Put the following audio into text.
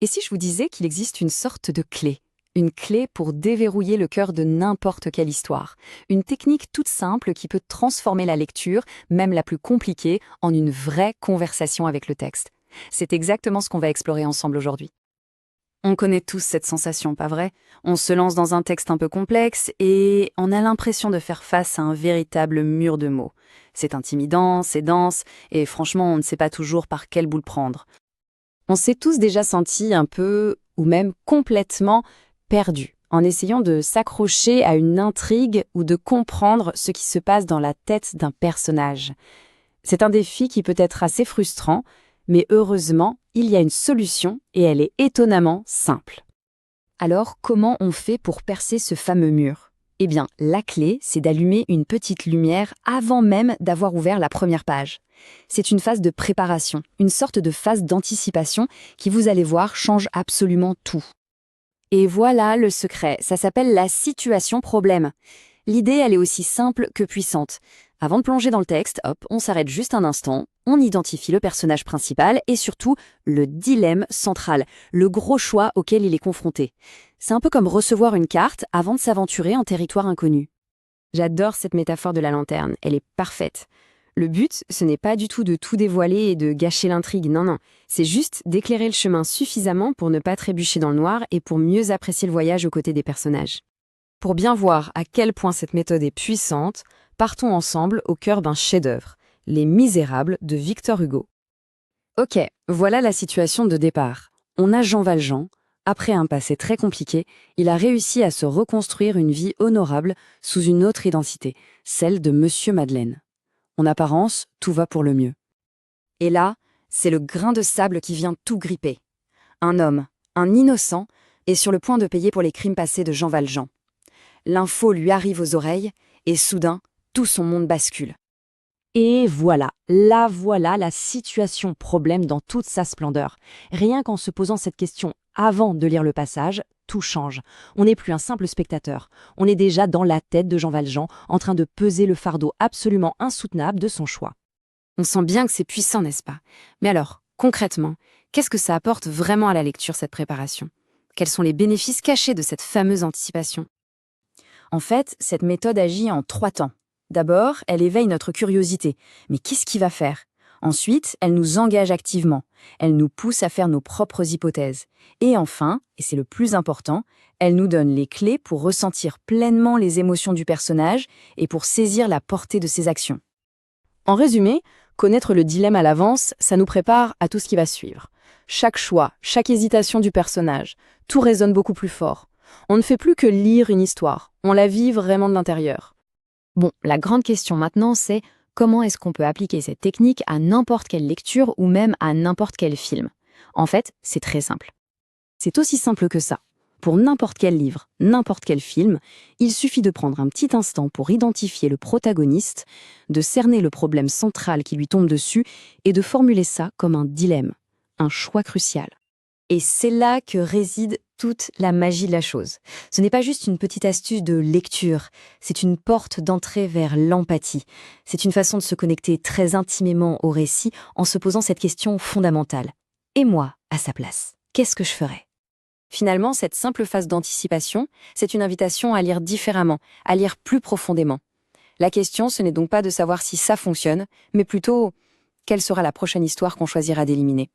Et si je vous disais qu'il existe une sorte de clé? Une clé pour déverrouiller le cœur de n'importe quelle histoire. Une technique toute simple qui peut transformer la lecture, même la plus compliquée, en une vraie conversation avec le texte. C'est exactement ce qu'on va explorer ensemble aujourd'hui. On connaît tous cette sensation, pas vrai? On se lance dans un texte un peu complexe et on a l'impression de faire face à un véritable mur de mots. C'est intimidant, c'est dense, et franchement, on ne sait pas toujours par quel bout le prendre. On s'est tous déjà sentis un peu, ou même complètement, perdus, en essayant de s'accrocher à une intrigue ou de comprendre ce qui se passe dans la tête d'un personnage. C'est un défi qui peut être assez frustrant, mais heureusement, il y a une solution et elle est étonnamment simple. Alors, comment on fait pour percer ce fameux mur? Eh bien, la clé, c'est d'allumer une petite lumière avant même d'avoir ouvert la première page. C'est une phase de préparation, une sorte de phase d'anticipation qui, vous allez voir, change absolument tout. Et voilà le secret, ça s'appelle la situation problème. L'idée, elle est aussi simple que puissante. Avant de plonger dans le texte, hop, on s'arrête juste un instant, on identifie le personnage principal et surtout le dilemme central, le gros choix auquel il est confronté. C'est un peu comme recevoir une carte avant de s'aventurer en territoire inconnu. J'adore cette métaphore de la lanterne, elle est parfaite. Le but, ce n'est pas du tout de tout dévoiler et de gâcher l'intrigue, non, c'est juste d'éclairer le chemin suffisamment pour ne pas trébucher dans le noir et pour mieux apprécier le voyage aux côtés des personnages. Pour bien voir à quel point cette méthode est puissante, partons ensemble au cœur d'un chef-d'œuvre, Les Misérables de Victor Hugo. Ok, voilà la situation de départ. On a Jean Valjean. Après un passé très compliqué, il a réussi à se reconstruire une vie honorable sous une autre identité, celle de Monsieur Madeleine. En apparence, tout va pour le mieux. Et là, c'est le grain de sable qui vient tout gripper. Un homme, un innocent, est sur le point de payer pour les crimes passés de Jean Valjean. L'info lui arrive aux oreilles, et soudain, tout son monde bascule. Et voilà, là voilà la situation problème dans toute sa splendeur. Rien qu'en se posant cette question avant de lire le passage, tout change. On n'est plus un simple spectateur. On est déjà dans la tête de Jean Valjean, en train de peser le fardeau absolument insoutenable de son choix. On sent bien que c'est puissant, n'est-ce pas? Mais alors, concrètement, qu'est-ce que ça apporte vraiment à la lecture, cette préparation? Quels sont les bénéfices cachés de cette fameuse anticipation? En fait, cette méthode agit en 3 temps. D'abord, elle éveille notre curiosité. Mais qu'est-ce qu'il va faire? Ensuite, elle nous engage activement. Elle nous pousse à faire nos propres hypothèses. Et enfin, et c'est le plus important, elle nous donne les clés pour ressentir pleinement les émotions du personnage et pour saisir la portée de ses actions. En résumé, connaître le dilemme à l'avance, ça nous prépare à tout ce qui va suivre. Chaque choix, chaque hésitation du personnage, tout résonne beaucoup plus fort. On ne fait plus que lire une histoire, on la vit vraiment de l'intérieur. Bon, la grande question maintenant, c'est comment est-ce qu'on peut appliquer cette technique à n'importe quelle lecture ou même à n'importe quel film? En fait, c'est très simple. C'est aussi simple que ça. Pour n'importe quel livre, n'importe quel film, il suffit de prendre un petit instant pour identifier le protagoniste, de cerner le problème central qui lui tombe dessus et de formuler ça comme un dilemme, un choix crucial. Et c'est là que réside toute la magie de la chose. Ce n'est pas juste une petite astuce de lecture, c'est une porte d'entrée vers l'empathie. C'est une façon de se connecter très intimement au récit en se posant cette question fondamentale. Et moi, à sa place, qu'est-ce que je ferais? Finalement, cette simple phase d'anticipation, c'est une invitation à lire différemment, à lire plus profondément. La question, ce n'est donc pas de savoir si ça fonctionne, mais plutôt, quelle sera la prochaine histoire qu'on choisira d'éliminer.